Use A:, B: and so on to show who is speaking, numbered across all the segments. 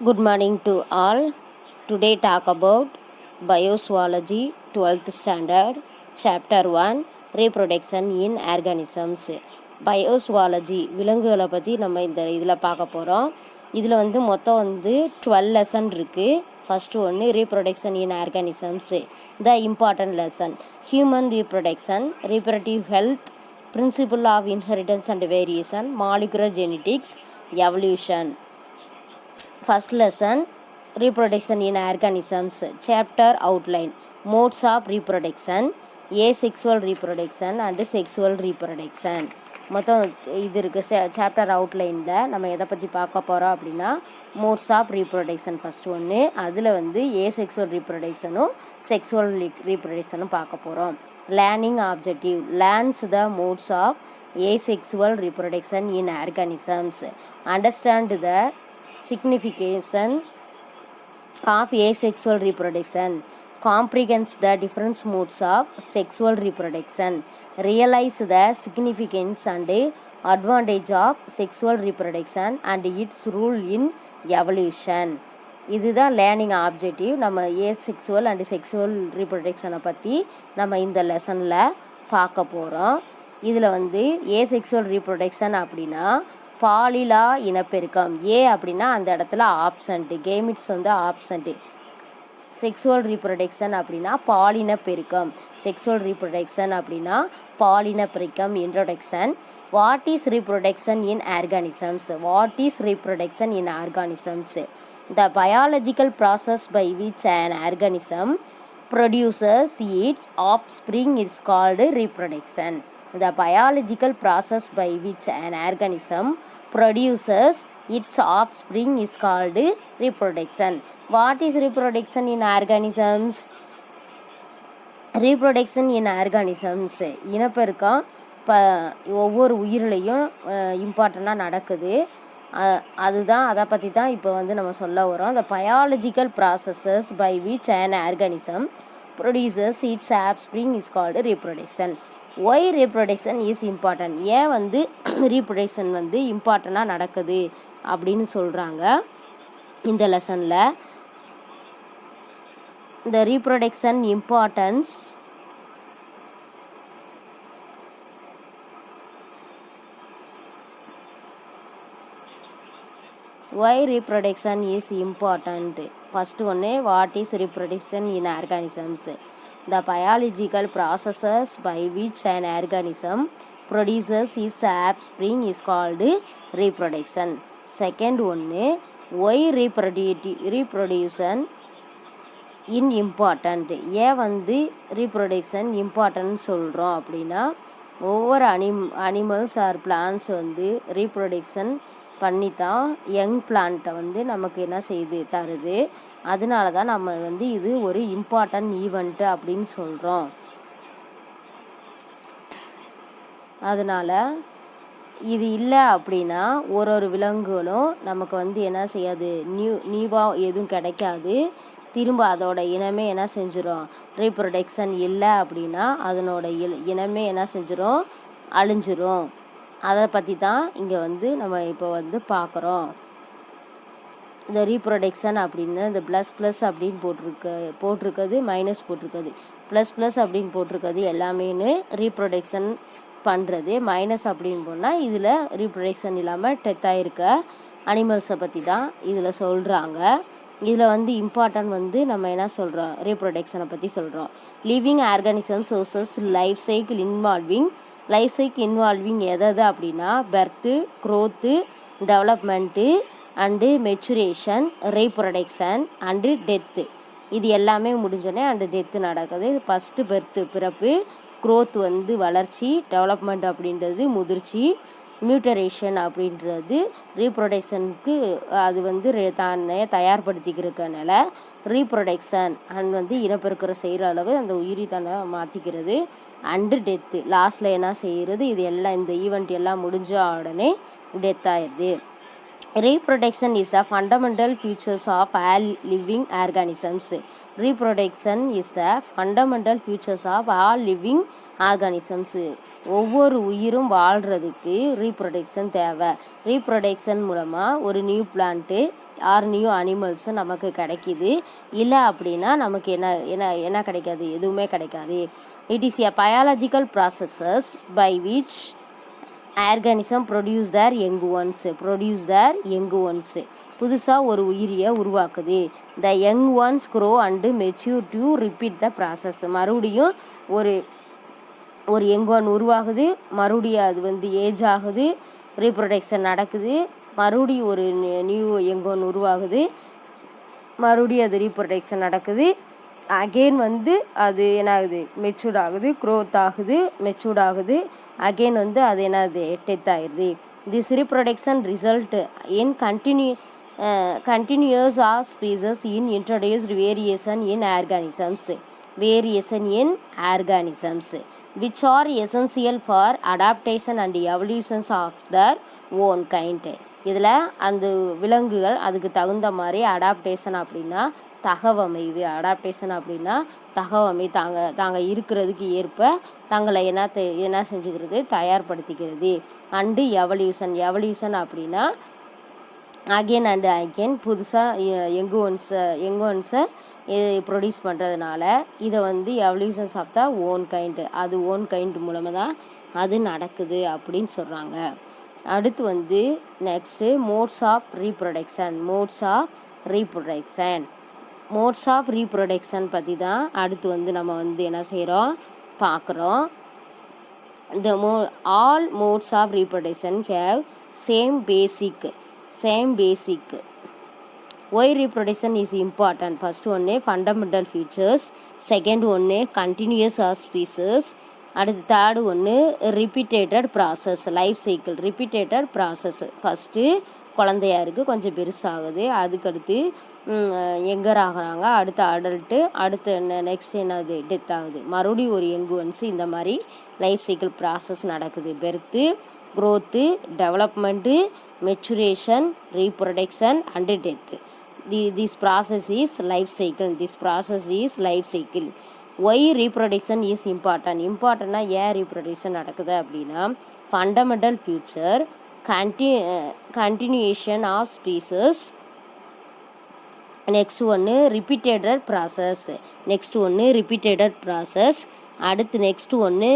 A: Good morning to all. Today talk about Biozoology 12th standard chapter 1 reproduction in organisms. Biozoology விலங்குகளை பற்றி நம்ம இந்த இதில் பார்க்க போகிறோம். இதில் மொத்தம் 12 லெசன் இருக்குது. ஃபஸ்ட்டு ஒன்று reproduction in organisms, the important lesson, human reproduction, reproductive health, principle of inheritance and variation, molecular genetics, evolution. First lesson, reproduction in organisms. Chapter outline, modes of reproduction, asexual reproduction and sexual reproduction. மொத்தம் இது இருக்குது. Chapter அவுட்லைனில் நம்ம எதை பற்றி பார்க்க போகிறோம் அப்படின்னா modes of reproduction first ஒன்று, அதில் ஏசெக்சுவல் ரீப்ரொடக்ஷனும் செக்ஸுவல் ரீப்ரொடக்ஷனும் பார்க்க போகிறோம். Learning objective, learns the modes of asexual reproduction in organisms, understand the signification of asexual reproduction, comprehends the different modes of sexual reproduction, realize the significance and advantage of sexual reproduction and its role in evolution. இதுதான் learning objective. நம்ம asexual and sexual ரீப்ரொடக்ஷனை பற்றி நம்ம இந்த லெசனில் பார்க்க போகிறோம். இதில் asexual reproduction அப்படின்னா பாலிலா இனப்பெருக்கம். ஏ அப்படின்னா அந்த இடத்துல absent, gametes absent. Sexual reproduction அப்படின்னா பாலின பெருக்கம். செக்ஸுவல் ரீப்ரொடக்ஷன் அப்படின்னா பாலின பெருக்கம். Introduction, what is reproduction in organisms? What is reproduction in organisms? The biological process by which an organism produces its offspring is called reproduction. The biological process by which an organism produces its offspring is called reproduction. What is reproduction in organisms? Reproduction in organisms இனப்பெருக்கம் ஒவ்வொரு உயிரிலையும் இம்பார்ட்டண்ட்டாக நடக்குது. அதுதான் அதை பற்றி தான் இப்போ நம்ம சொல்ல வரோம். The biological processes by which an organism produces its offspring is called reproduction. Why reproduction is important? ஏன் ரீப்ரொடக்ஷன் இம்பார்ட்டண்ட்டாக நடக்குது அப்படின்னு சொல்கிறாங்க இந்த லெசனில். இந்த reproduction importance why reproduction is important. First ஒன்று, what is reproduction in organisms? The biological processes by which an organism produces its offspring is called reproduction. Second one, why reproduction in important? ஏன் reproduction important சொல்கிறோம் அப்படின்னா ஒவ்வொரு animals R plans reproduction பண்ணி தான் young பிளான்ட்டை நமக்கு என்ன செய்து தருது. அதனால தான் நம்ம இது ஒரு இம்பார்ட்டன்ட் ஈவெண்ட்டு அப்படின்னு சொல்கிறோம். அதனால் இது இல்லை அப்படின்னா ஒரு விலங்குகளும் நமக்கு என்ன செய்யாது, நியூவாக எதுவும் கிடைக்காது. திரும்ப அதோட இனமே என்ன செஞ்சிடும், ரீப்ரொடக்ஷன் இல்லை அப்படின்னா அதனோட இனமே என்ன செஞ்சிடும், அழிஞ்சிரும். அதை பற்றி தான் இங்கே நம்ம இப்போ பார்க்குறோம். இந்த ரீப்ரொடக்ஷன் அப்படின்னு இந்த ப்ளஸ் அப்படின்னு போட்டிருக்கிறது மைனஸ் போட்டிருக்குது. ப்ளஸ் அப்படின்னு போட்டிருக்கிறது எல்லாமே ரீப்ரொடக்ஷன் பண்ணுறது. மைனஸ் அப்படின்னு போனால் இதில் ரீப்ரொடக்ஷன் இல்லாமல் டெத் ஆகிருக்க அனிமல்ஸை பற்றி தான் இதில் சொல்கிறாங்க. இதில் இம்பார்ட்டன்ட் நம்ம என்ன சொல்கிறோம், ரீப்ரொடக்ஷனை பற்றி சொல்கிறோம். Living organism sources life cycle involving எது அப்படின்னா birth, growth, development and maturation, reproduction and death. இது எல்லாமே முடிஞ்சோடனே அந்த டெத்து நடக்குது. ஃபஸ்ட்டு பெர்த்து பிறப்பு, க்ரோத் வளர்ச்சி, டெவலப்மெண்ட் அப்படின்றது முதிர்ச்சி, மியூட்டரேஷன் அப்படின்றது ரீப்ரொடக்ஷனுக்கு அது தானே தயார்படுத்திக்கிறதுனால ரீப்ரொடக்ஷன் அண்ட் இனப்பெருக்கிற செய்கிற அளவு அந்த உயிரி தானே மாற்றிக்கிறது. அண்டு டெத்து லாஸ்ட்டில் என்ன செய்கிறது, இது எல்லாம் இந்த ஈவெண்ட் எல்லாம் முடிஞ்ச உடனே டெத் ஆயிடுது. Reproduction is the fundamental features of all living organisms. Reproduction is the fundamental features of all living organisms. ஒவ்வொரு உயிரும் வாழ்கிறதுக்கு ரீப்ரொடக்ஷன் தேவை. ரீப்ரொடக்ஷன் மூலமாக ஒரு new plant or new animals நமக்கு கிடைக்கிது. இல்லை அப்படின்னா நமக்கு என்ன என்ன என்ன கிடைக்காது, எதுவுமே கிடைக்காது. It is a biological processes by which organism produce their young ones புதுசாக ஒரு உயிரியை உருவாக்குது. The young ones grow and mature to repeat the process. மறுபடியும் ஒரு யங் ஒன் உருவாகுது, மறுபடியும் அது ஏஜ் ஆகுது, ரீப்ரொடக்ஷன் நடக்குது, மறுபடியும் ஒரு நியூ யங் ஒன் உருவாகுது, மறுபடியும் அது ரீப்ரொடக்ஷன் நடக்குது. அகெயின் அது என்ன ஆகுது, மெச்சூர்ட் ஆகுது, க்ரோத் ஆகுது, மெச்சூர்ட் ஆகுது. அகெயின் அது என்னது, டெத் ஆயிடுது. This reproduction result in continues of species in introduced variation in organisms which are essential for adaptation and evolutions of their own kind. இதில் அந்த விலங்குகள் அதுக்கு தகுந்த மாதிரி அடாப்டேஷன் அப்படின்னா தகவமைவு, தாங்க இருக்கிறதுக்கு ஏற்ப தங்களை என்ன செஞ்சுக்கிறது, தயார்படுத்திக்கிறது. அண்டு எவல்யூஷன் அப்படின்னா அகெயின் அண்ட் அகெயின் புதுசாக யங் ஒன்ஸை ப்ரொடியூஸ் பண்ணுறதுனால இதை evolutions of the own kind, அது ஓன் கைண்டு மூலமாக தான் அது நடக்குது அப்படின்னு சொல்கிறாங்க. அடுத்து நெக்ஸ்ட்டு மோட்ஸ் ஆஃப் ரீப்ரொடக்ஷன் பற்றி தான் அடுத்து நம்ம என்ன செய்கிறோம், பார்க்குறோம். All modes of reproduction have same basic. Why reproduction is important? First one fundamental features, second one continuous of species, அடுத்து தேர்டு ஒன்று repeated process, life cycle repeated process. First குழந்தையா இருக்குது, கொஞ்சம் பெருசாகுது, அதுக்கடுத்து எங்கர் ஆகுறாங்க, அடுத்து அடல்ட்டு, அடுத்து நெக்ஸ்ட் என்னது, டெத் ஆகுது, மறுபடியும் ஒரு யங் ஒன்ஸு. இந்த மாதிரி லைஃப் சைக்கிள் ப்ராசஸ் நடக்குது. Birth, growth, development, maturation, reproduction and death. This process is life cycle. Why reproduction is important? இம்பார்ட்டன்னா ஏன் ரீப்ரொடக்ஷன் நடக்குது அப்படின்னா fundamental future, continuation of species, next ஒன்று ரிப்பீட்டேட்டட் ப்ராசஸ், அடுத்து நெக்ஸ்ட் ஒன்று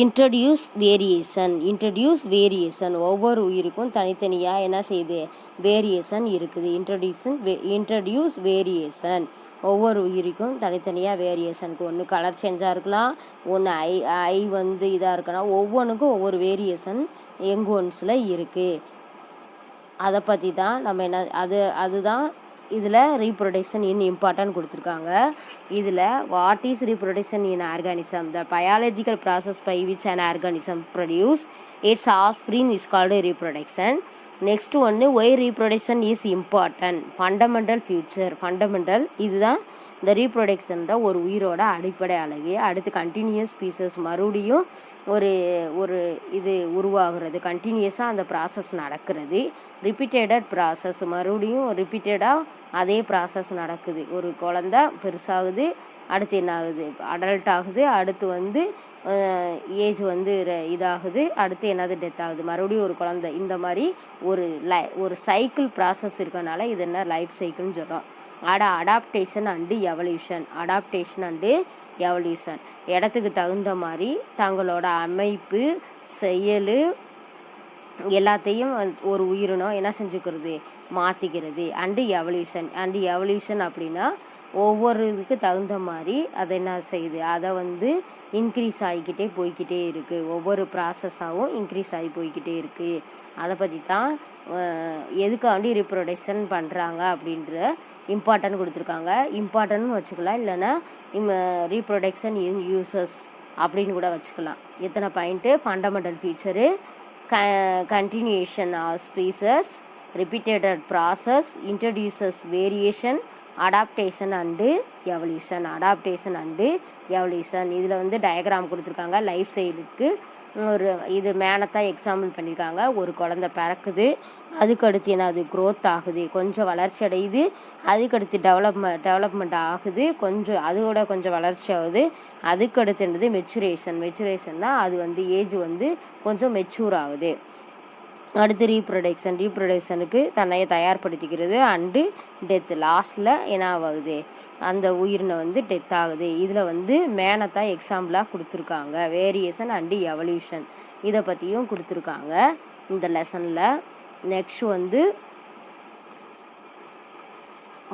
A: இன்ட்ரடியூஸ் வேரியேஷன். ஒவ்வொரு உயிருக்கும் தனித்தனியாக என்ன செய்யுது, வேரியேஷன் இருக்குது. இன்ட்ரடியூஸ் வேரியேஷன், ஒவ்வொரு உயிருக்கும் தனித்தனியாக வேரியேஷனுக்கு ஒன்று கலர் சேஞ்சாக இருக்கலாம், ஒன்று ஐ இதாக இருக்கலாம், ஒவ்வொன்றுக்கும் ஒவ்வொரு வேரியேஷன் யங் ஒன்ஸில் இருக்குது. அதை பற்றி தான் நம்ம அதுதான் இதில் ரீப்ரொடக்ஷன் இன் இம்பார்ட்டன்ட் கொடுத்துருக்காங்க. இதில் what is reproduction in organism? The biological process by which an organism produce its offspring is called reproduction. Next ஒன்று why reproduction is important, fundamental இதுதான் இந்த ரீப்ரொடக்ஷன் தான் ஒரு உயிரோட அடிப்படை அழகு. அடுத்து கண்டினியூஸ் ஸ்பீசஸ், மறுபடியும் ஒரு இது உருவாகிறது, கண்டினியூஸாக அந்த ப்ராசஸ் நடக்கிறது. ரிப்பீட்டேட்டட் ப்ராசஸ், மறுபடியும் ரிப்பீட்டடாக அதே ப்ராசஸ் நடக்குது. ஒரு குழந்தை பெருசாகுது, அடுத்து என்ன ஆகுது, அடல்ட் ஆகுது, அடுத்து ஏஜ் இதாகுது, அடுத்து என்னது, டெத் ஆகுது, மறுபடியும் ஒரு குழந்தை. இந்த மாதிரி ஒரு சைக்கிள் ப்ராசஸ் இருக்கனால இது என்ன லைஃப் சைக்கிள்னு சொல்கிறோம். அடாப்டேஷன் அண்டு எவல்யூஷன் இடத்துக்கு தகுந்த மாதிரி தங்களோட அமைப்பு, செயல் எல்லாத்தையும் ஒரு உயிரினம் என்ன செஞ்சுக்கிறது, மாற்றிக்கிறது. அண்டு எவல்யூஷன் அப்படின்னா ஒவ்வொரு இதுக்கு தகுந்த மாதிரி அதை என்ன செய்யுது, அதை இன்க்ரீஸ் ஆகிக்கிட்டே போய்கிட்டே இருக்குது. ஒவ்வொரு ப்ராசஸாகவும் இன்க்ரீஸ் ஆகி போய்கிட்டே இருக்குது. அதை பற்றி தான் எதுக்காண்டி ரீப்ரொடக்ஷன் பண்ணுறாங்க அப்படின்ற இம்பார்ட்டன்ட் கொடுத்துருக்காங்க. இம்பார்ட்டன்ட்னு வச்சுக்கலாம், இல்லைன்னா ரீப்ரொடக்ஷன் யூசஸ் அப்படின்னு கூட வச்சுக்கலாம். எத்தனை point, fundamental feature, continuation of species, repeated process, introduces variation, adaptation and evolution. Adaptation and evolution. இதில் வந்து டயக்ராம் கொடுத்துருக்காங்க. லைஃப் சைடுக்கு ஒரு இது மேனத்தான் எக்ஸாம்பிள் பண்ணியிருக்காங்க. ஒரு குழந்தை பிறக்குது, அதுக்கடுத்து என்ன அது க்ரோத் ஆகுது, கொஞ்சம் வளர்ச்சி அடையுது, அதுக்கடுத்து டெவலப்மெண்ட் ஆகுது, அதோட கொஞ்சம் வளர்ச்சி ஆகுது, அதுக்கடுத்து என்னது மெச்சுரேஷன் தான் அது வந்து ஏஜ் வந்து கொஞ்சம் மெச்சூர் ஆகுது. அடுத்து ரீப்ரொடக்ஷனுக்கு தன்னையை தயார்படுத்திக்கிறது அண்டு டெத். லாஸ்ட்டில் என்ன ஆகுது, அந்த உயிரினை வந்து டெத் ஆகுது. இதில் வந்து மேனத்தான் எக்ஸாம்பிளாக கொடுத்துருக்காங்க. வேரியேஷன் அண்டு எவல்யூஷன் இதை பற்றியும் கொடுத்துருக்காங்க இந்த லெசனில். நெக்ஸ்ட் வந்து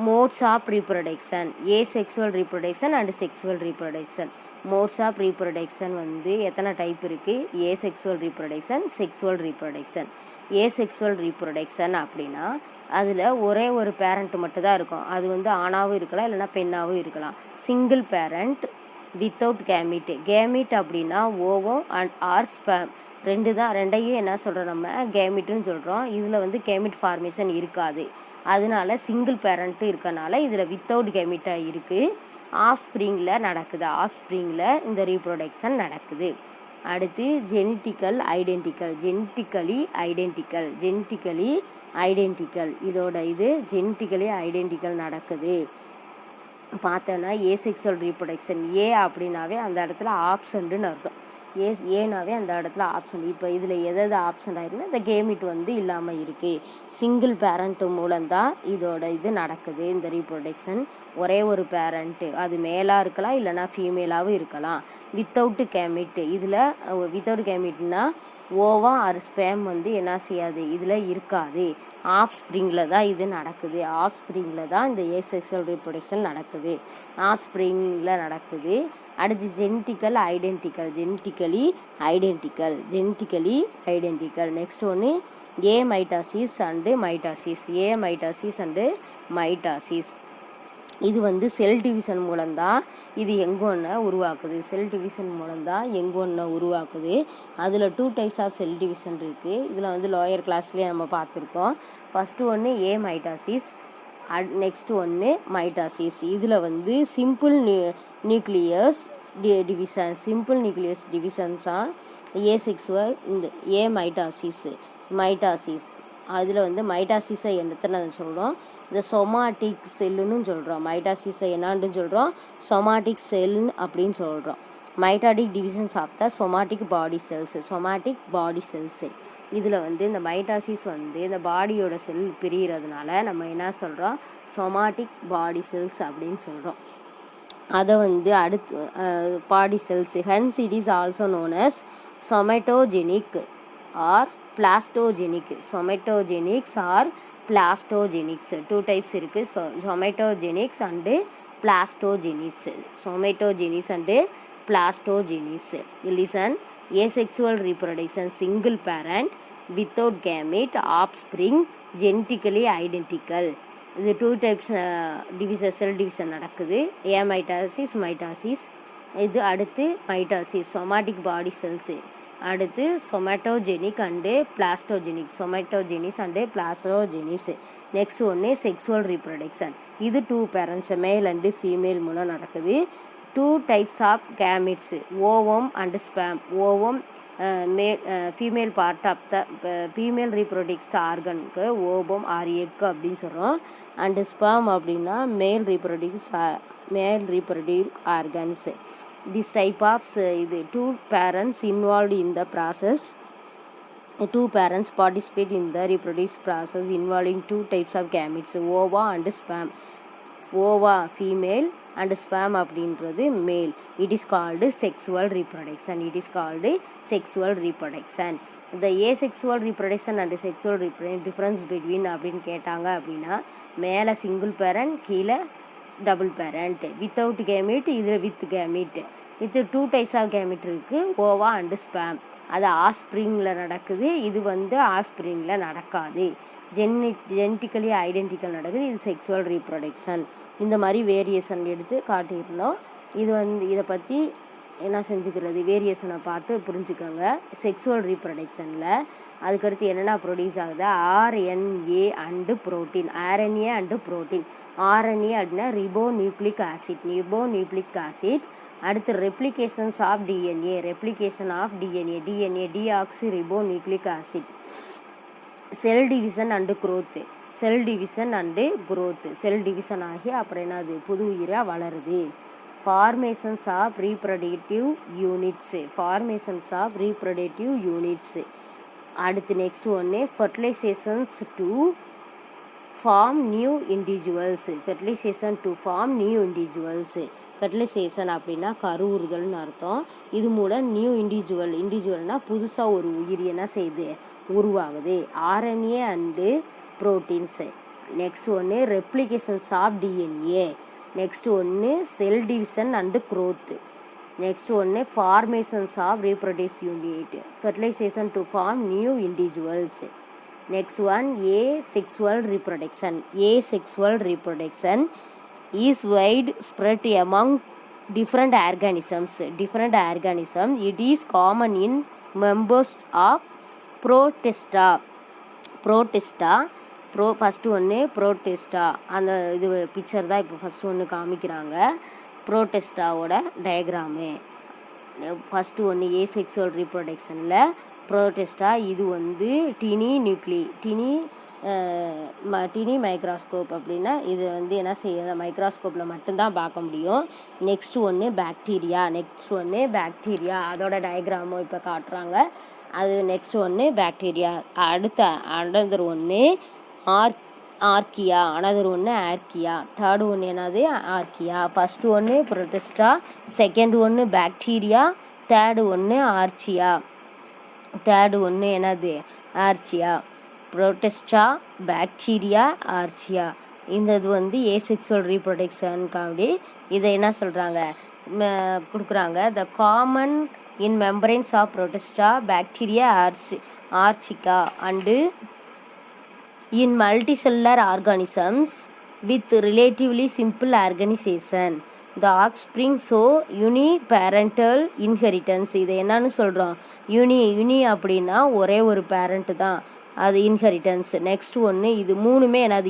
A: modes of reproduction, asexual reproduction and sexual reproduction. Modes of reproduction வந்து எத்தனை டைப் இருக்குது? Asexual reproduction, sexual reproduction. Asexual reproduction அப்படின்னா அதில் ஒரே ஒரு பேரண்ட் மட்டும் தான் இருக்கும். அது வந்து ஆணாகவும் இருக்கலாம், இல்லைனா பெண்ணாகவும் இருக்கலாம். Single parent without gamete. Gamete அப்படின்னா ஓவம் அண்ட் ஆர் ஸ்பேம் ரெண்டையும் என்ன சொல்கிறோம் நம்ம கேமிட்னு சொல்கிறோம். இதில் வந்து கேமிட் ஃபார்மேஷன் இருக்காது. அதனால சிங்கிள் பேரண்ட்டு இருக்கனால இதில் வித்தவுட் கேமிட்டாக இருக்குது. ஆஃப் ஸ்ப்ரிங்கில் நடக்குது. ஆஃப் ஸ்ப்ரிங்கில் இந்த ரீப்ரொடக்ஷன் நடக்குது. அடுத்து ஜெனட்டிக்கலி ஐடென்டிக்கல். இதோட இது ஜெனட்டிக்கலி ஐடென்டிக்கல் நடக்குது. பார்த்தோன்னா ஏசெக்சுவல் ரீப்ரொடக்ஷன். ஏ அப்படின்னாவே அந்த இடத்துல ஆப்ஷன்ட்டுன்னு அர்த்தம். ஏனாவே அந்த இடத்துல ஆப்ஷன். இப்போ இதில் எதாவது ஆப்ஷன் ஆயிருக்குன்னா இந்த கேமிட் வந்து இல்லாமல் இருக்குது. சிங்கிள் பேரண்ட்டு மூலம்தான் இதோட இது நடக்குது. இந்த ரீப்ரொடக்ஷன் ஒரே ஒரு பேரண்ட்டு, அது மேலாக இருக்கலாம் இல்லைனா ஃபீமேலாகவும் இருக்கலாம். Without gamete. இதில் வித்தவுட் கேமிட்னா ஓவா ஆர் ஸ்பேம் வந்து என்ன செய்யாது, இதில் இருக்காது. ஆஃப் ஸ்ப்ரிங்கில் தான் இது நடக்குது. ஆஃப் ஸ்ப்ரிங்கில் தான் இந்த ஏசெக்சுவல் ரீப்ரொடக்ஷன் நடக்குது. ஆஃப் ஸ்ப்ரிங்கில் நடக்குது. அடுத்து ஜெனட்டிக்கலி ஐடென்டிக்கல். நெக்ஸ்ட் ஒன்று மைட்டாசிஸ் அண்டு மைட்டாசிஸ். இது வந்து செல் டிவிஷன் மூலம்தான் இது எங்கொன்று உருவாக்குது. அதில் 2 டைப்ஸ் ஆஃப் செல் டிவிஷன் இருக்குது. இதில் வந்து லோயர் கிளாஸ்லேயே நம்ம பார்த்துருக்கோம். ஃபஸ்ட்டு ஒன்று மைட்டாசிஸ், நெக்ஸ்ட் ஒன்று மைட்டாசிஸ். இதில் வந்து சிம்பிள் நியூக்ளியஸ் டிவிஷன்ஸாக ஏசெக்சுவல் இந்த மைட்டாசிஸ். அதில் வந்து மைட்டாசிஸை என்னத்தை சொல்கிறோம், இந்த சொமாட்டிக் செல்லுன்னு சொல்கிறோம். மைட்டாசிஸை என்னான்னு சொல்கிறோம், சொமாட்டிக் செல்லுன்னு அப்படின்னு சொல்கிறோம். Mitotic divisions of the somatic body cells. இதில் வந்து இந்த மைட்டாசிஸ் வந்து இந்த பாடியோட செல் பிரிகிறதுனால நம்ம என்ன சொல்கிறோம், சொமாட்டிக் பாடி செல்ஸ் அப்படின்னு சொல்கிறோம். அதை வந்து அடுத்து body cells. Hence it is also known as somatogenic or blastogenic. Somatogenics or blastogenics 2 types இருக்குது. Somatogenics and blastogenesis. Listen. Asexual reproduction single parent without gamete offspring genetically identical. இது 2 types cell division நடக்குது. Mitosis. இது அடுத்து mitosis somatic body cells. அடுத்து somatogenic and blastogenesis. Next ஒன்று sexual reproduction. இது 2 parents male and female மூலம் நடக்குது. 2 types of gametes, ovum and spam. Ovum female part of the female reproductive ஆர்கனுக்கு ovum or egg அப்படின்னு சொல்கிறோம். அண்டு ஸ்பேம் அப்படின்னா male reproductive organs. This type of 2 parents involved in the process. 2 parents participate in the reproductive process involving 2 types of gametes, ova and sperm. Ova female and sperm அப்படின்றது male. It is called sexual reproduction. The asexual reproduction and sexual reproduction difference between அப்படின்னு கேட்டாங்க அப்படின்னா மேலே single parent, கீழே double parent. Without gamete, இதில் with gamete. இது 2 types of gamete இருக்குது, ஓவா and spam. அது ஆஸ்பிரிங்கில் நடக்குது, இது வந்து ஆஸ்பிரிங்கில் நடக்காது. ஜெனட்டிக்கலி ஐடென்டிக்கல் நடக்குது, இது செக்ஸுவல் ரீப்ரொடக்ஷன். இந்த மாதிரி வேரியேஷன் எடுத்து காட்டியிருந்தோம். இது வந்து இதை பற்றி என்ன செஞ்சுக்கிறது, வேரியேஷனை பார்த்து புரிஞ்சுக்கோங்க. செக்ஸுவல் ரீப்ரொடக்ஷனில் அதுக்கடுத்து என்னென்ன ப்ரொடியூஸ் ஆகுது, RNA and protein. RNA and protein. RNA அப்படின்னா ரிபோநியூக்ளிக் ஆசிட். அடுத்து replications of DNA. DNA deoxy ribonucleic acid. Cell division and growth. Cell division ஆகி அப்புறம் என்னது, புது உயிராக வளருது. Formations of reproductive units. அடுத்து நெக்ஸ்ட் ஒன்று fertilisations to form new individuals. Fertilisation அப்படின்னா கருவுறுதல்னு அர்த்தம். இது மூலம் நியூ இண்டிவிஜுவல்னா புதுசாக ஒரு உயிர் என்ன செய்யுது, உருவாகுது. RNA and proteins. நெக்ஸ்ட் ஒன்று ரெப்ளிகேஷன்ஸ் ஆஃப் டிஎன்ஏ. நெக்ஸ்ட் ஒன்று cell division and growth. Next ஒன்று formations of reproductive unit. Fertilisation to form new individuals. Next one asexual reproduction is widespread among different organisms. It is common in members of Protista. First ஒன்று ப்ரோட்டெஸ்டா. அந்த இது picture தான் இப்போ first ஒன்று காமிக்கிறாங்க. ப்ரோட்டெஸ்டாவோட diagram. First ஒன்று asexual ரீப்ரொடக்ஷனில் ப்ரோட்டெஸ்டா. இது வந்து டினி மைக்ராஸ்கோப் அப்படின்னா இது வந்து என்ன செய்ய மைக்ராஸ்கோப்பில் மட்டும்தான் பார்க்க முடியும். நெக்ஸ்ட் ஒன்று பாக்டீரியா. அதோட டயக்ராமும் இப்போ காட்டுறாங்க. அது நெக்ஸ்ட் ஒன்று பாக்டீரியா. அனதர் ஒன்று ஆர்கியா. தேர்டு ஒன்று என்னது, ஆர்கியா. ஃபஸ்ட்டு ஒன்று ப்ரோட்டெஸ்டா, செகண்ட் ஒன்று பாக்டீரியா, தேர்டு ஒன்று என்னது, ஆர்ச்சியா. ப்ரோட்டெஸ்டா, பாக்டீரியா, ஆர்ச்சியா. இந்த இது வந்து ஏசெக்சுவல் ரீப்ரொடக்ஷனுக்காண்டி இதை என்ன சொல்கிறாங்க கொடுக்குறாங்க. The common in membranes of Protista, bacteria, archica and in multicellular organisms with relatively simple organization. The offspring show uniparental inheritance. இதை என்னன்னு சொல்கிறோம், யூனி அப்படின்னா ஒரே ஒரு பேரண்ட் தான், அது இன்ஹெரிட்டன்ஸ். நெக்ஸ்ட் ஒன்று இது மூணுமே என்னது,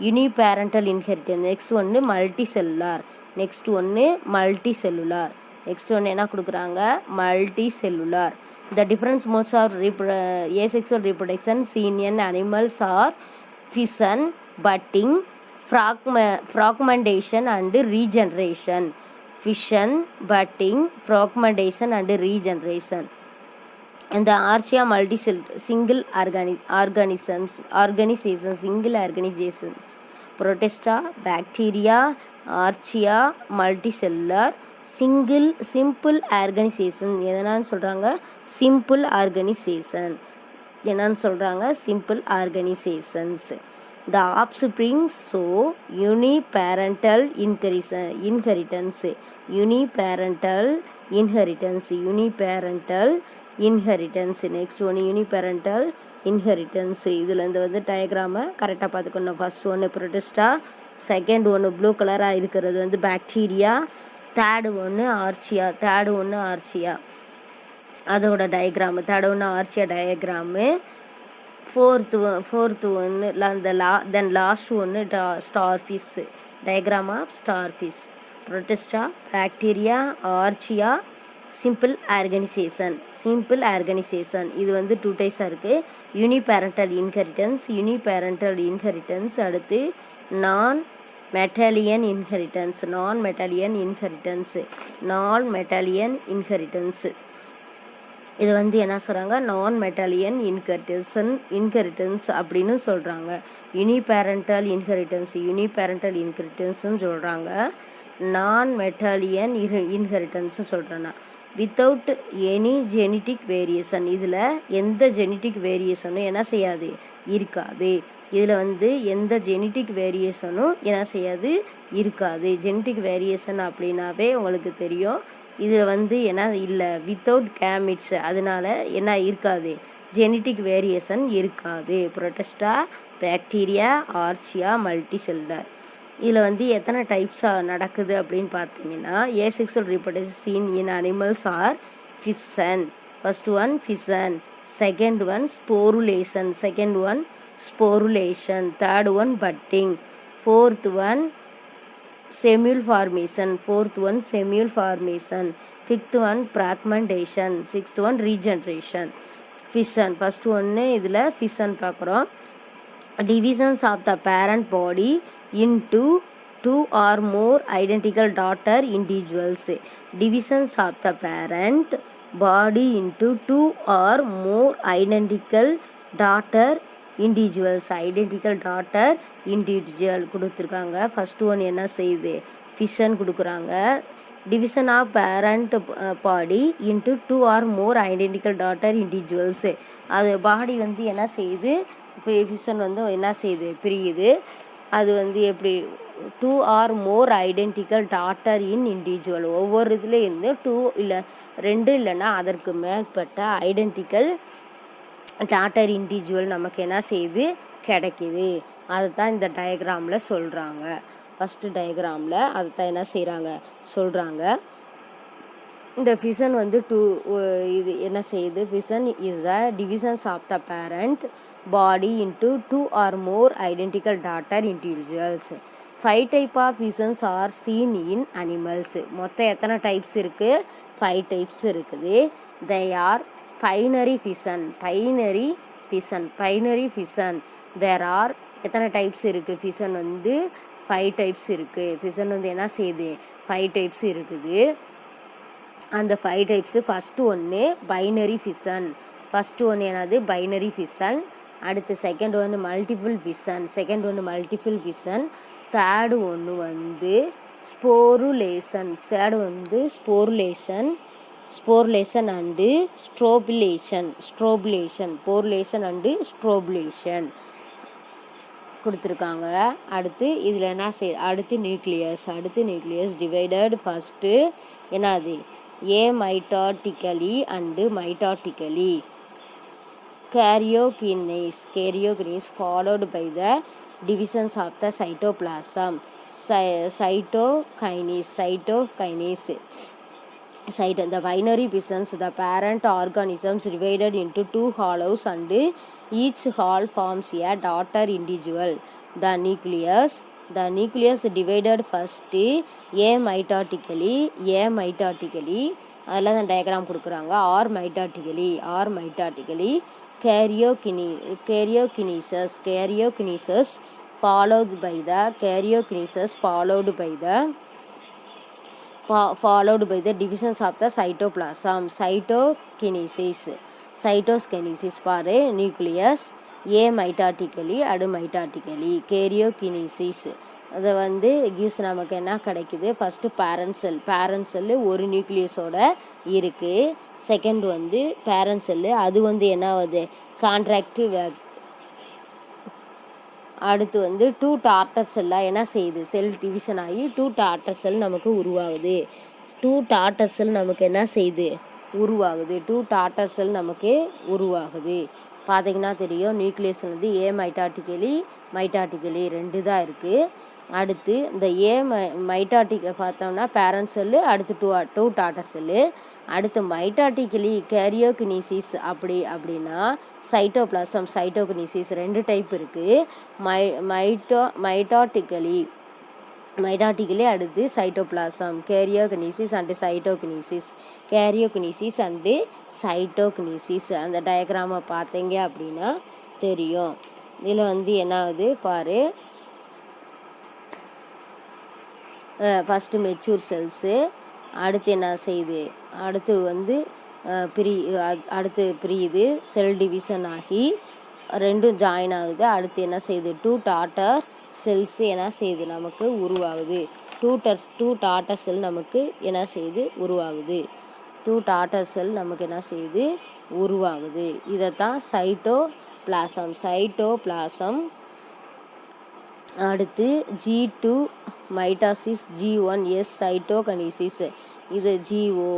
A: யூனிபேரண்டல் இன்ஹெரிட்டன்ஸ். நெக்ஸ்ட் ஒன்று மல்டிசெல்லுலார். நெக்ஸ்ட் ஒன்று என்ன கொடுக்குறாங்க, multicellular. The difference modes of asexual reproduction seen in animals are fission, budding, fragmentation and regeneration. இந்த archaea single organisations. Protista, bacteria, archaea, multicellular, simple organisation. என்னன்னு சொல்கிறாங்க, simple organisations. The offsprings so uniparental inheritance. Next ஒன்று uniparental inheritance. இதுலேருந்து வந்து டயக்ராமை கரெக்டாக பார்த்துக்கணும். First ஒன்று ப்ரோட்டெஸ்டா, second ஒன்று ப்ளூ கலராக இருக்கிறது வந்து பாக்டீரியா, தேர்டு ஒன்று ஆர்ச்சியா. அதோட டயக்ராமு, டயக்ராமு. ஃபோர்த்து ஒன்று தென் லாஸ்ட் ஒன்று starfish, diagram of starfish. Protista, bacteria, archaea, simple organisation. இது வந்து 2 டைப்ஸாக இருக்குது. Uniparental inheritance. அடுத்து நான் மெட்டாலியன் இன்ஹெரிட்டன்ஸ். இது வந்து என்ன சொல்கிறாங்க, நான் மெட்டாலியன் இன்ஹெரிட்டன்ஸ் அப்படின்னு சொல்கிறாங்க. யூனிபேரண்டல் இன்ஹெரிட்டன்ஸ்னு சொல்கிறாங்க. நான் மெட்டாலியன் இன்ஹெரிட்டன்ஸ் சொல்கிறேன்னா வித்தவுட் எனி ஜெனட்டிக் வேரியேஷன். இதில் எந்த ஜெனட்டிக் வேரியேஷனும் என்ன செய்யாது, இருக்காது. இதில் வந்து எந்த ஜெனட்டிக் வேரியேஷனும் என்ன செய்யாது, இருக்காது. ஜெனட்டிக் வேரியேஷன் அப்படின்னாவே உங்களுக்கு தெரியும், இதில் வந்து என்ன இல்லை, வித்தவுட் கேமிட்ஸ். அதனால என்ன இருக்காது, ஜெனட்டிக் வேரியேஷன் இருக்காது. Protista, bacteria, archaea, multicellular. இதில் வந்து எத்தனை டைப்ஸாக நடக்குது அப்படின்னு பார்த்தீங்கன்னா, asexual reproduction seen in animals are fission. First one fission, second one sporulation, second one sporulation, third one budding, fourth one gemmule formation, fourth one gemmule formation, fifth one fragmentation, sixth one regeneration. Fission first ஒன்று இதில் fission பார்க்குறோம். Divisions of the parent body into two or more identical daughter individuals. Divisions of the parent body into two or more identical daughter individuals. Identical daughter individual கொடுத்துருக்காங்க. First one என்ன செய்யுது, fission கொடுக்குறாங்க. Division of parent body into two or more identical daughter individuals. அது body வந்து என்ன செய்யுது, இப்போ fission வந்து என்ன செய்யுது, பிரியுது. அது வந்து எப்படி, two or more identical daughter in individual. ஒவ்வொரு இதில் இருந்து டூ இல்லை ரெண்டு இல்லைன்னா அதற்கு மேற்பட்ட ஐடென்டிக்கல் டாட்டர் இண்டிவிஜுவல் நமக்கு என்ன செய்யுது, கிடைக்கிது. அதை தான் இந்த டயக்ராமில் சொல்கிறாங்க. ஃபஸ்ட்டு டயக்ராமில் அதை தான் என்ன செய்கிறாங்க சொல்கிறாங்க. இந்த ஃபிஷன் வந்து இது என்ன செய்யுது, fission is a divisions of the parent body into two or more identical daughter individuals. 5 type of fissions are seen in animals. மொத்தம் எத்தனை டைப்ஸ் இருக்குது, 5 டைப்ஸ் இருக்குது. They are binary fission, binary fission, binary fission. There are எத்தனை types இருக்குது, fission வந்து 5 types இருக்குது. Fission வந்து என்ன செய்யுது, 5 டைப்ஸ் இருக்குது. அந்த 5 டைப்ஸு ஃபஸ்ட்டு ஒன்று பைனரி ஃபிஷன். ஃபஸ்ட்டு ஒன்று என்னது பைனரி ஃபிஷன். அடுத்து செகண்ட் ஒன்று மல்டிபிள் ஃபிஷன், செகண்ட் ஒன்று மல்டிபிள் ஃபிஷன். தேர்டு ஒன்று வந்து ஸ்போருலேஷன், தேர்டு வந்து ஸ்போருலேஷன், ஸ்போர்லேஷன் அண்டு ஸ்ட்ரோபுலேஷன், ஸ்ட்ரோபுலேஷன், போர்லேஷன் அண்டு ஸ்ட்ரோபுலேஷன் கொடுத்துருக்காங்க. அடுத்து இதில் என்ன அடுத்து நியூக்ளியஸ், அடுத்து நியூக்ளியஸ் டிவைடட் ஃபஸ்ட்டு என்னது mitotically and mitotically. Karyokinesis, karyokinesis followed by the divisions of the cytoplasm. Cytokinesis, cytokinesis. The binary fissions, the parent organisms divided into 2 hollows and each hall forms a daughter individual. The nucleus divided first amitotically, அதில் தான் diagram கொடுக்குறாங்க. mitotically, karyokinesis followed by the divisions of the cytoplasm. Cytokinesis பாரு nucleus, மைட்டாட்டிக்கலி அடு மைட்டாட்டிக்கலி. கேரியோகினேசிஸ் அதை வந்து gives நமக்கு என்ன கிடைக்குது, ஃபஸ்ட்டு பேரண்ட் செல்லு ஒரு நியூக்ளியஸோட இருக்குது. செகண்ட் வந்து பேரண்ட் செல்லு, அது வந்து என்ன ஆகுது கான்ட்ராக்டிவ். அடுத்து வந்து 2 டாட்டர் செல்லாக என்ன செய்யுது, செல் டிவிஷன் ஆகி 2 டாட்டர் செல் நமக்கு உருவாகுது. 2 டாட்டர் செல் நமக்கு என்ன செய்யுது, உருவாகுது. 2 டாட்டர் செல் நமக்கு உருவாகுது. பார்த்தீங்கன்னா தெரியும், நியூக்ளியஸ் வந்து மைட்டாட்டிக்கலி 2 தான் இருக்குது. அடுத்து இந்த மைட்டாட்டிக் பார்த்தோம்னா பேரண்ட் செல்லு, அடுத்து 2 டாட்டர் செல்லு. அடுத்து மைட்டாட்டிக்கலி கேரியோகினேசிஸ் அப்படின்னா சைட்டோபிளாசம், சைட்டோகினேசிஸ் 2 டைப் இருக்குது. மைட்டாட்டிக்கலி அடுத்து சைட்டோபிளாசம். கேரியோகினேசிஸ் அண்டு சைட்டோகினீசிஸ். அந்த டயக்ராமை பார்த்தீங்க அப்படின்னா தெரியும். இதில் வந்து என்ன ஆகுது பாரு, ஃபஸ்ட்டு மெச்சூர் செல்ஸு. அடுத்து என்ன செய்யுது, அடுத்து வந்து அடுத்து பிரியுது, செல் டிவிஷன் ஆகி 2 ஜாயின் ஆகுது. அடுத்து என்ன செய்யுது, 2 டாட்டர் செல்ஸு என்ன செய்யுது நமக்கு உருவாகுது. 2 டாட்டர் செல் நமக்கு என்ன செய்யுது உருவாகுது. 2 டாட்டர் செல் நமக்கு என்ன செய்யுது உருவாகுது. இதைத்தான் சைட்டோபிளாசம். அடுத்து G2 மைட்டாசிஸ், G1S சைட்டோகனீசிஸ். இது GO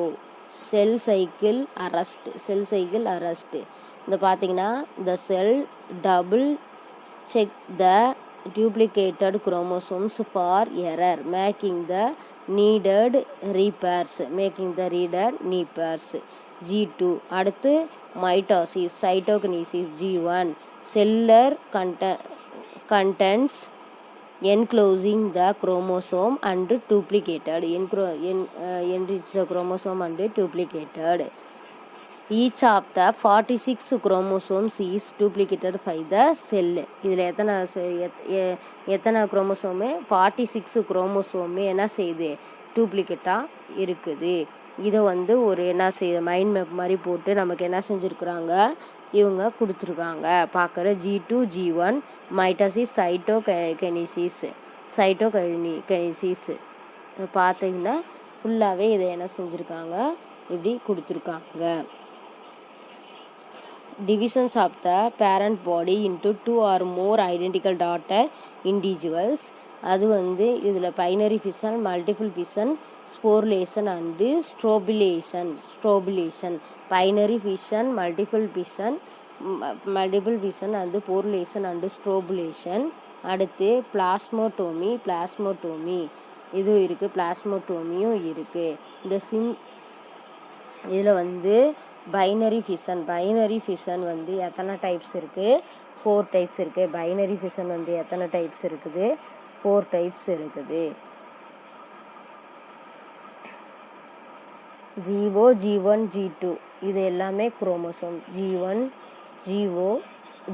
A: செல் சைக்கிள் அரெஸ்ட். இந்த பார்த்தீங்கன்னா இந்த செல் double check the duplicated chromosomes for error, making the needed repairs. G2 அடுத்து mitosis, cytokinesis. G1 cellular contents enclosing the chromosome and duplicated. Enrich the chromosome and duplicated. Each of the 46 chromosomes is duplicated by the cell. இதில் எத்தனை chromosome 46 chromosome என்ன செய்யுது டூப்ளிகேட்டாக இருக்குது. இதை வந்து ஒரு என்ன செய்யுது மைண்ட் மேப் மாதிரி போட்டு நமக்கு என்ன செஞ்சுருக்குறாங்க இவங்க கொடுத்துருக்காங்க பார்க்குற. G2 G1 மைட்டாசிஸ் சைட்டோகைனிசிஸ் பார்த்தீங்கன்னா ஃபுல்லாகவே இதை என்ன செஞ்சுருக்காங்க இப்படி கொடுத்துருக்காங்க. Divisions of the parent body into 2 or more identical daughter individuals. அது வந்து இதில் binary fission, multiple fission, sporulation and strobilation. Binary fission, multiple fission and sporulation and strobilation. அடுத்து பிளாஸ்மோட்டோமி இதுவும் இருக்குது, பிளாஸ்மோட்டோமியும் இருக்குது. இந்த இதில் வந்து பைனரி ஃபிஷன் வந்து எத்தனை டைப்ஸ் இருக்குது 4 டைப்ஸ் இருக்குது. பைனரி ஃபிஷன் வந்து எத்தனை டைப்ஸ் இருக்குது 4 டைப்ஸ் இருக்குது. G0 G1 G2 இது எல்லாமே குரோமோசோம். G1 GO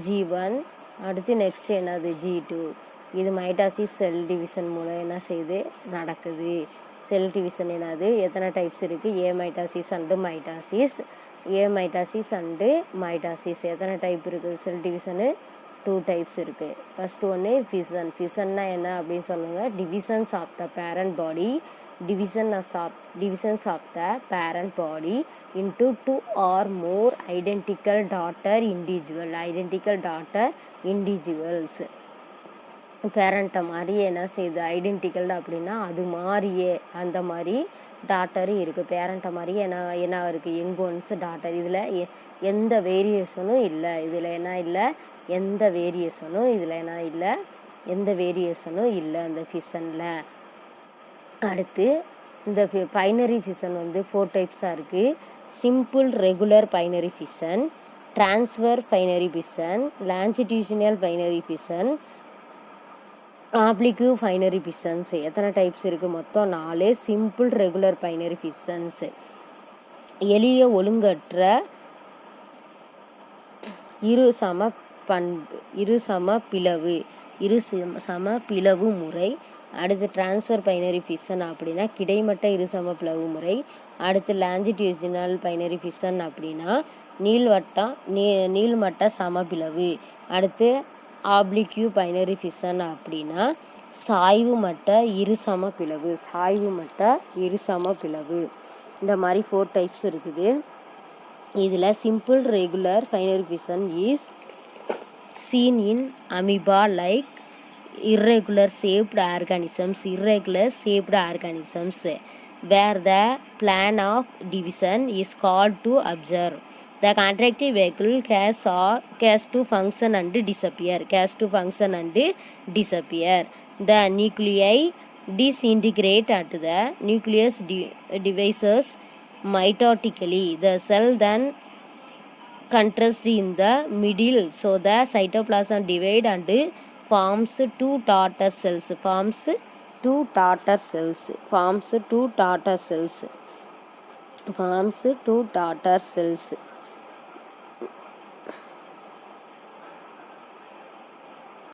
A: G1 அடுத்து நெக்ஸ்ட் என்னது G2. இது மைட்டாசிஸ் செல் டிவிஷன் மூலம் என்ன செய்யுது நடக்குது. செல் டிவிஷன் என்னது எத்தனை டைப்ஸ் இருக்குது ஏ மைட்டாசிஸ் அண்டு மைட்டாசிஸ். எத்தனை டைப் இருக்குது செல் டிவிஷனு 2 டைப்ஸ் இருக்குது. ஃபர்ஸ்ட் ஒன்று ஃபிஷன்னா என்ன அப்படின்னு சொல்லுங்க. Divisions of the parent body into 2 or more identical daughter individuals. பேரண்ட்டை மாதிரி என்ன செய்யுது ஐடென்டிக்கல் அப்படின்னா அது மாதிரியே அந்த மாதிரி டாட்டரும் இருக்குது. பேரண்ட்டை மாதிரியே என்ன இருக்குது யங் ஒன்ஸ் டாட்டர். இதில் எந்த வேரியேஷனும் இல்லை. எந்த வேரியேஷனும் இல்லை அந்த ஃபிஷனில். அடுத்து இந்த பைனரி ஃபிஷன் வந்து 4 டைப்ஸாக இருக்குது. Simple regular binary fission, transverse binary fission, longitudinal binary fission, oblique binary fissions. எத்தனை டைப்ஸ் இருக்குது மொத்தம் 4. சிம்பிள் ரெகுலர் பைனரி ஃபிஷன்ஸ் எளிய ஒழுங்கற்ற இரு சம பிளவு முறை. அடுத்து டிரான்ஸ்ஃபர் பைனரி ஃபிஷன் அப்படின்னா கிடைமட்ட இருசம பிளவு முறை. அடுத்து லாஞ்சிடியூடினல் பைனரி ஃபிஷன் அப்படின்னா நீள்மட்ட சமபிளவு. அடுத்து ஆப்ளிக்யூ பைனரி ஃபிஷன் அப்படின்னா சாய்வு மட்ட இருசம பிளவு. இந்த மாதிரி 4 டைப்ஸ் இருக்குது. இதில் simple regular binary fission is seen in amoeba like irregular shaped organisms where the plan of division is called to observe. The contractile vehicle has to function and disappear. The nuclei disintegrate at the nucleus devices mitotically. The cell then contrast in the middle, so the cytoplasm divide and forms 2 daughter cells.